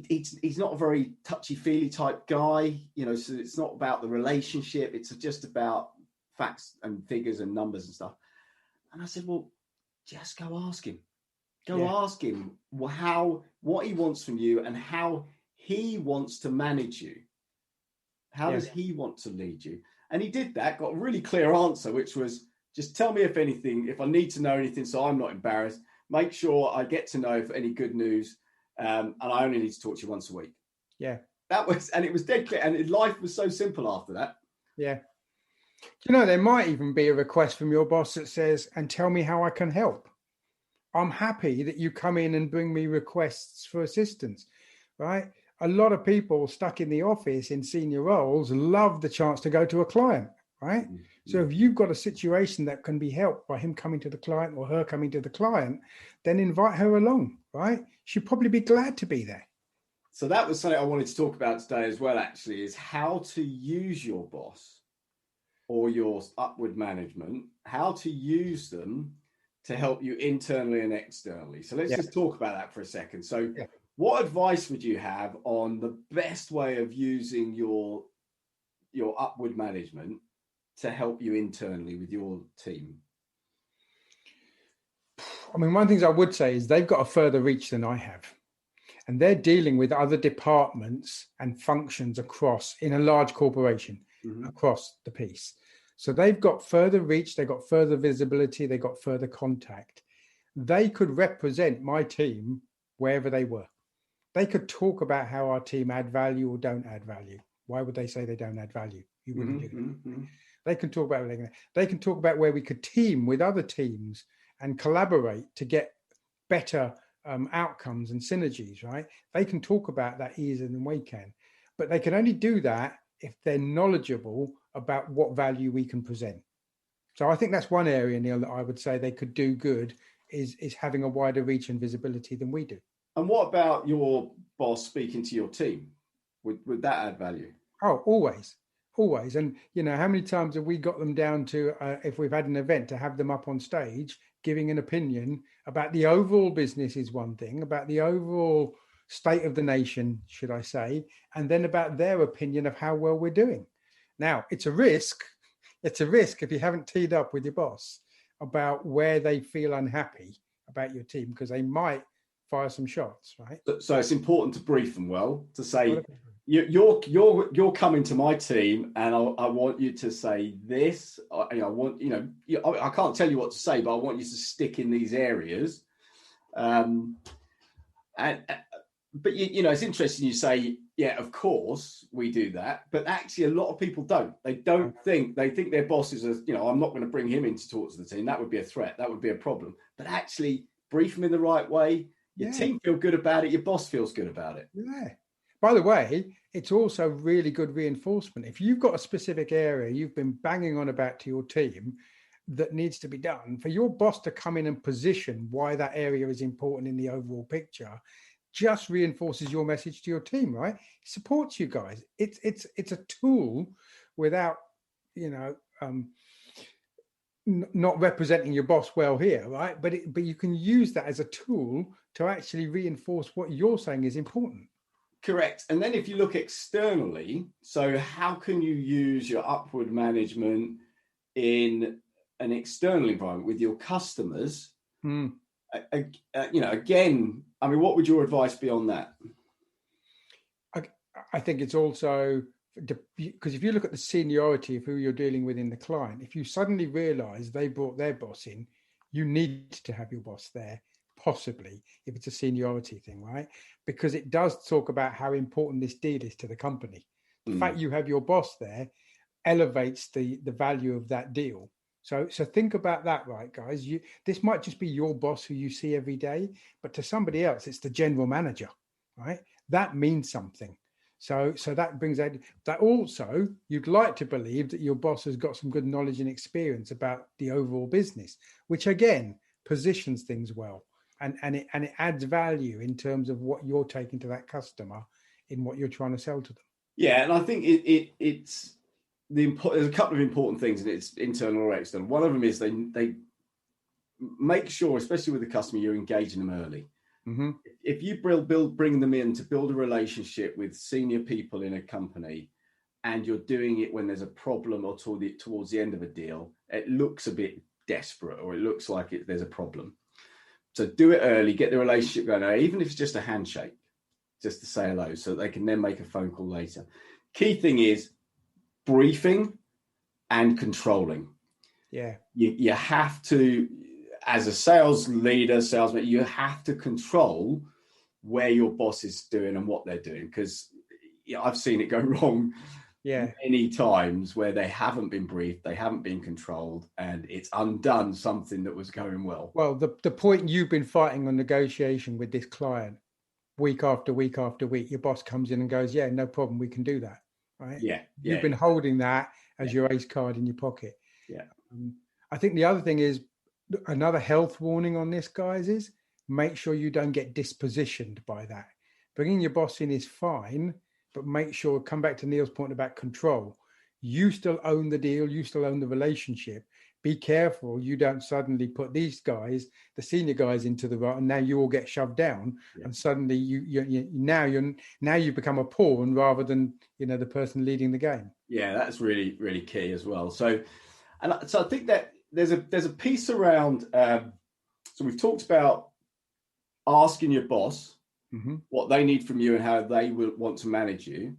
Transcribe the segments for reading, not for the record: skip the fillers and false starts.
he's not a very touchy-feely type guy, so it's not about the relationship. It's just about facts and figures and numbers and stuff. And I said, well, just go ask him. Ask him what he wants from you and how he wants to manage you. How does he want to lead you? And he did that, got a really clear answer, which was, just tell me if I need to know anything so I'm not embarrassed. Make sure I get to know if any good news, and I only need to talk to you once a week. Yeah. And it was dead clear. And life was so simple after that. Yeah. There might even be a request from your boss that says, and tell me how I can help. I'm happy that you come in and bring me requests for assistance, right? A lot of people stuck in the office in senior roles love the chance to go to a client, right? Mm-hmm. So if you've got a situation that can be helped by him coming to the client or her coming to the client, then invite her along, right? She'd probably be glad to be there. So that was something I wanted to talk about today as well, actually, is how to use your boss or your upward management, how to use them to help you internally and externally. So let's just talk about that for a second. So what advice would you have on the best way of using your upward management to help you internally with your team? I mean, one of the things I would say is they've got a further reach than I have. And they're dealing with other departments and functions in a large corporation across the piece. So they've got further reach, they've got further visibility, they've got further contact. They could represent my team wherever they were. They could talk about how our team add value or don't add value. Why would they say they don't add value? You wouldn't do that. They can talk about they can talk about where we could team with other teams and collaborate to get better outcomes and synergies, right? They can talk about that easier than we can, but they can only do that if they're knowledgeable about what value we can present. So I think that's one area, Neil, that I would say they could do good is having a wider reach and visibility than we do. And what about your boss speaking to your team? Would that add value? Oh, always. And, how many times have we got them down to, if we've had an event, to have them up on stage giving an opinion about the overall business is one thing, about the overall state of the nation, should I say, and then about their opinion of how well we're doing. Now, it's a risk. It's a risk if you haven't teed up with your boss about where they feel unhappy about your team, because they might fire some shots, right? So it's important to brief them well, to say, you're coming to my team and I want you to say this. I can't tell you what to say, but I want you to stick in these areas. But it's interesting you say, yeah, of course we do that, but actually a lot of people don't. They think their boss is I'm not going to bring him in to talk to the team. That would be a threat. That would be a problem. But actually brief them in the right way. Your team feel good about it. Your boss feels good about it. Yeah. By the way, it's also really good reinforcement. If you've got a specific area you've been banging on about to your team that needs to be done, for your boss to come in and position why that area is important in the overall picture, just reinforces your message to your team, right? It supports you guys. It's a tool without, not representing your boss well here, right? But you can use that as a tool to actually reinforce what you're saying is important. Correct. And then if you look externally, so how can you use your upward management in an external environment with your customers? Again, I mean, what would your advice be on that? I think it's also, because if you look at the seniority of who you're dealing with in the client, if you suddenly realize they brought their boss in, you need to have your boss there, possibly, if it's a seniority thing, right? Because it does talk about how important this deal is to the company. The fact you have your boss there elevates the value of that deal. So think about that, right, guys? This might just be your boss who you see every day, but to somebody else, it's the general manager, right? That means something. So that brings out that also you'd like to believe that your boss has got some good knowledge and experience about the overall business, which again positions things well, and it adds value in terms of what you're taking to that customer in what you're trying to sell to them. Yeah, and I think it's there's a couple of important things, and it's internal or external. One of them is they make sure, especially with the customer, you're engaging them early. Mm-hmm. If you bring them in to build a relationship with senior people in a company, and you're doing it when there's a problem or towards the end of a deal, it looks a bit desperate, or it looks like there's a problem. So do it early, get the relationship going, even if it's just a handshake, just to say hello, so they can then make a phone call later. Key thing is briefing and controlling. Yeah. You have to, as a sales leader, salesman, you have to control where your boss is doing and what they're doing, because I've seen it go wrong many times where they haven't been briefed, they haven't been controlled, and it's undone something that was going well. Well, the point you've been fighting on negotiation with this client week after week after week, your boss comes in and goes, yeah, no problem, we can do that, right? You've been holding that as your ace card in your pocket. I think the other thing is, another health warning on this, guys, is make sure you don't get dispositioned by that. Bringing your boss in is fine, but make sure, come back to Neil's point about control. You still own the deal. You still own the relationship. Be careful you don't suddenly put these guys, the senior guys, into the right, and now you all get shoved down, and suddenly you become a pawn rather than the person leading the game. Yeah, that's really, really key as well. So I think that there's a piece around. So we've talked about asking your boss what they need from you and how they will want to manage you.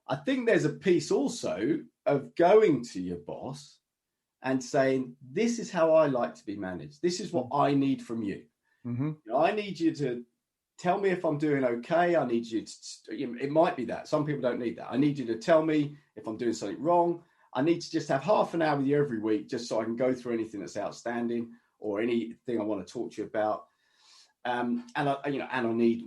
I think there's a piece also of going to your boss and saying, this is how I like to be managed. This is what I need from you. I need you to tell me if I'm doing okay. I need you to, it might be that. Some people don't need that. I need you to tell me if I'm doing something wrong. I need to just have half an hour with you every week, just so I can go through anything that's outstanding or anything I want to talk to you about. And I need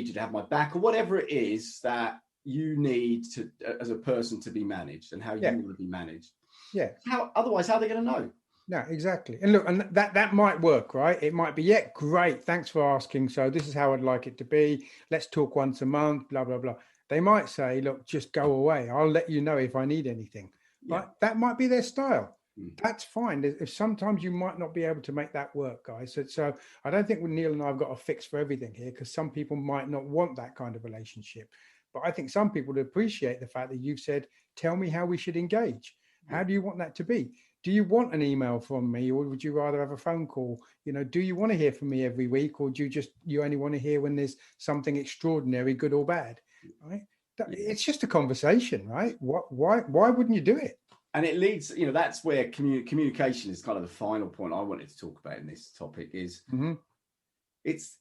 you to have my back, or whatever it is that you need to, as a person, to be managed, and how you want to be managed. Yeah. Otherwise, how are they going to know? No, exactly. And look, and that might work, right? It might be, great, thanks for asking. So this is how I'd like it to be. Let's talk once a month, blah, blah, blah. They might say, look, just go away. I'll let you know if I need anything. Right? That might be their style. That's fine. If sometimes you might not be able to make that work, guys. So I don't think Neil and I have got a fix for everything here, because some people might not want that kind of relationship. But I think some people would appreciate the fact that you've said, tell me how we should engage. How do you want that to be? Do you want an email from me, or would you rather have a phone call? Do you want to hear from me every week, or do you only want to hear when there's something extraordinary, good or bad? Right? It's just a conversation, right? Why wouldn't you do it? And it leads, that's where communication is kind of the final point I wanted to talk about in this topic. Is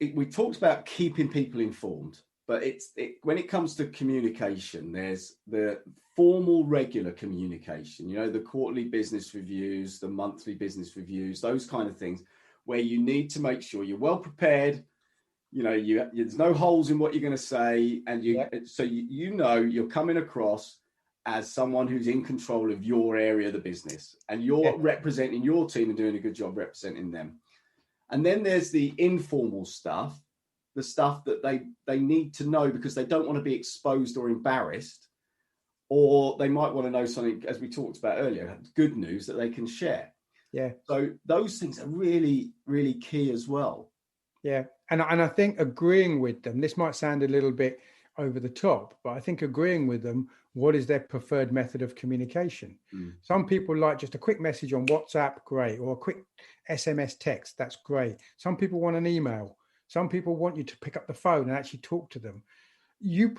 we talked about keeping people informed, but when it comes to communication, there's the formal, regular communication. The quarterly business reviews, the monthly business reviews, those kind of things, where you need to make sure you're well prepared. There's no holes in what you're going to say, and so you're coming across as someone who's in control of your area of the business, and you're representing your team and doing a good job representing them. And then there's the informal stuff, the stuff that they need to know because they don't want to be exposed or embarrassed, or they might want to know something, as we talked about earlier, good news that they can share. Yeah. So those things are really, really key as well. Yeah. And I think agreeing with them, this might sound a little bit over the top, but I think agreeing with them, what is their preferred method of communication? Some people like just a quick message on WhatsApp, great, or a quick SMS text, that's great. Some people want an email. Some people want you to pick up the phone and actually talk to them. You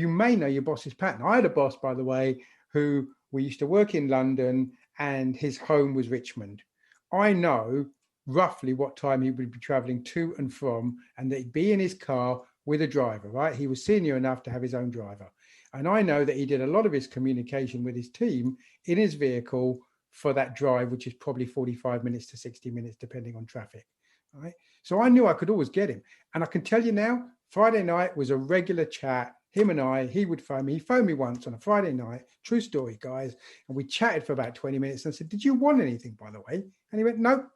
may know your boss's pattern. I had a boss, by the way, who we used to work in London, and his home was Richmond. I know roughly what time he would be traveling to and from, and that he'd be in his car with a driver, right? He was senior enough to have his own driver. And I know that he did a lot of his communication with his team in his vehicle for that drive, which is probably 45 minutes to 60 minutes, depending on traffic, right? So I knew I could always get him. And I can tell you now, Friday night was a regular chat. Him and he would phone me. He phoned me once on a Friday night, true story, guys. And we chatted for about 20 minutes. And I said, did you want anything, by the way? And he went, nope,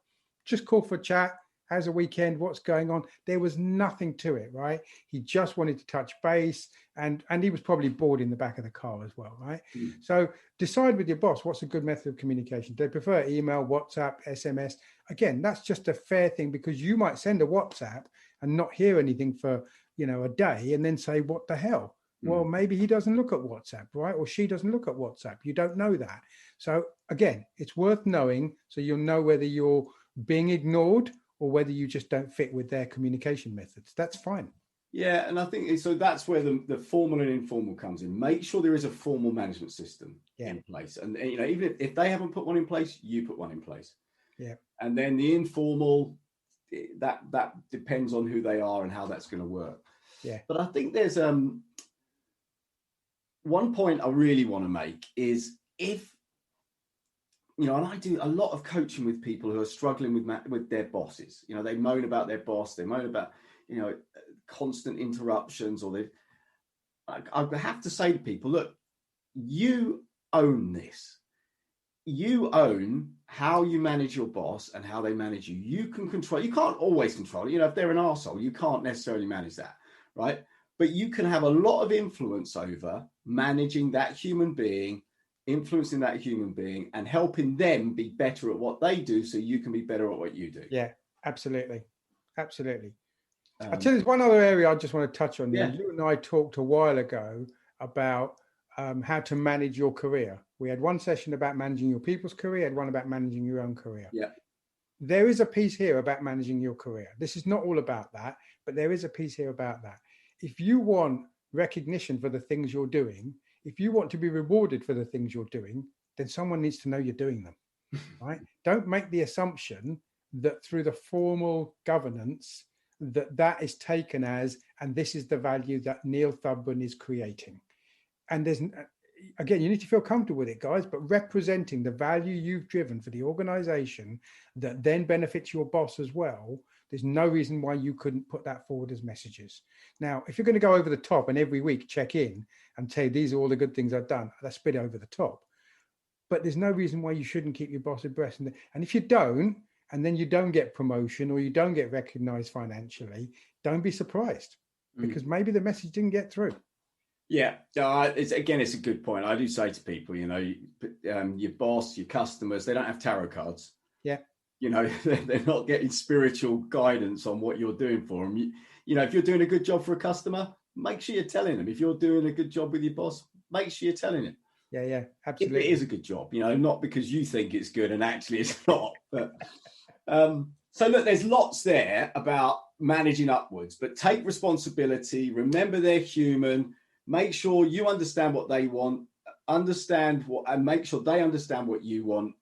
just call for a chat. How's the weekend? What's going on? There was nothing to it, right? He just wanted to touch base, and he was probably bored in the back of the car as well, right? So decide with your boss, what's a good method of communication? Do they prefer email, WhatsApp, SMS? Again, that's just a fair thing, because you might send a WhatsApp and not hear anything for, a day, and then say, what the hell? Well, maybe he doesn't look at WhatsApp, right? Or she doesn't look at WhatsApp. You don't know that. So again, it's worth knowing, so you'll know whether you're being ignored or whether you just don't fit with their communication methods. That's fine. Yeah, and I think so. That's where the formal and informal comes in. Make sure there is a formal management system in place, and even if they haven't put one in place, you put one in place. Yeah, and then the informal, that depends on who they are and how that's going to work. Yeah, but I think there's one point I really want to make is if and I do a lot of coaching with people who are struggling with their bosses. They moan about their boss, they moan about constant interruptions, or I have to say to people, look, you own this. You own how you manage your boss and how they manage you. You can control. You can't always control it. If they're an arsehole, you can't necessarily manage that, right? But you can have a lot of influence over managing that human being, influencing that human being, and helping them be better at what they do, so you can be better at what you do. Yeah, absolutely. I'll tell you, there's one other area I just want to touch on. Yeah. You and I talked a while ago about how to manage your career. We had one session about managing your people's career, and one about managing your own career. Yeah. There is a piece here about managing your career. This is not all about that, but there is a piece here about that. If you want recognition for the things you're doing, if you want to be rewarded for the things you're doing, then someone needs to know you're doing them, right? Don't make the assumption that through the formal governance that is taken as, and this is the value that Neil Thubburn is creating. And there's, again, you need to feel comfortable with it, guys, but representing the value you've driven for the organization that then benefits your boss as well, there's no reason why you couldn't put that forward as messages. Now, if you're going to go over the top and every week check in and say, these are all the good things I've done, that's a bit over the top. But there's no reason why you shouldn't keep your boss abreast. And if you don't, and then you don't get promotion or you don't get recognized financially, don't be surprised, because maybe the message didn't get through. Yeah, it's a good point. I do say to people, your boss, your customers, they don't have tarot cards. Yeah. They're not getting spiritual guidance on what you're doing for them. If you're doing a good job for a customer, make sure you're telling them. If you're doing a good job with your boss, make sure you're telling him. Yeah, absolutely. If it is a good job, not because you think it's good and actually it's not. But so look, there's lots there about managing upwards, but take responsibility. Remember, they're human. Make sure you understand what they want, and make sure they understand what you want.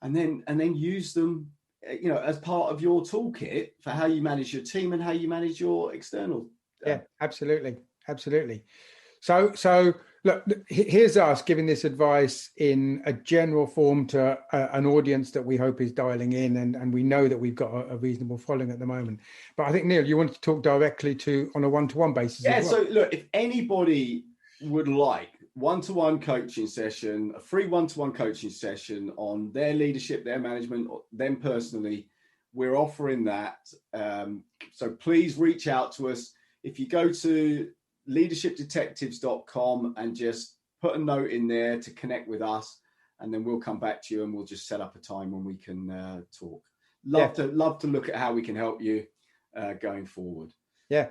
And then use them, as part of your toolkit for how you manage your team and how you manage your external. Yeah, absolutely. So look, here's us giving this advice in a general form to an audience that we hope is dialing in, and we know that we've got a reasonable following at the moment. But I think, Neil, you wanted to talk directly on a one-to-one basis. Yeah. As well. So look, if anybody would like one-to-one coaching session, a free one-to-one coaching session on their leadership, their management, or them personally, we're offering that. So please reach out to us. If you go to leadershipdetectives.com and just put a note in there to connect with us, and then we'll come back to you and we'll just set up a time when we can talk. Love to look at how we can help you going forward. Yeah.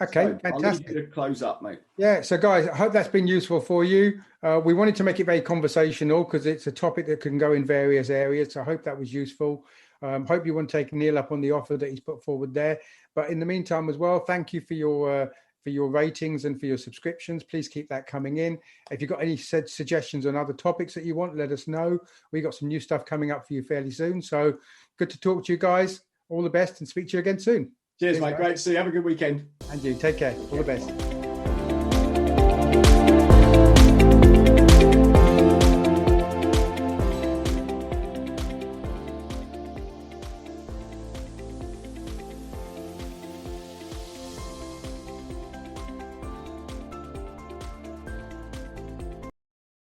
Okay, so fantastic. I'll leave you to close up, mate. Yeah, so guys, I hope that's been useful for you. We wanted to make it very conversational because it's a topic that can go in various areas. So I hope that was useful. Hope you want to take Neil up on the offer that he's put forward there. But in the meantime as well, thank you for your ratings and for your subscriptions. Please keep that coming in. If you've got any suggestions on other topics that you want, let us know. We got some new stuff coming up for you fairly soon. So good to talk to you guys. All the best, and speak to you again soon. Cheers, mate. Great to see you. Have a good weekend. And you, take care. All the best.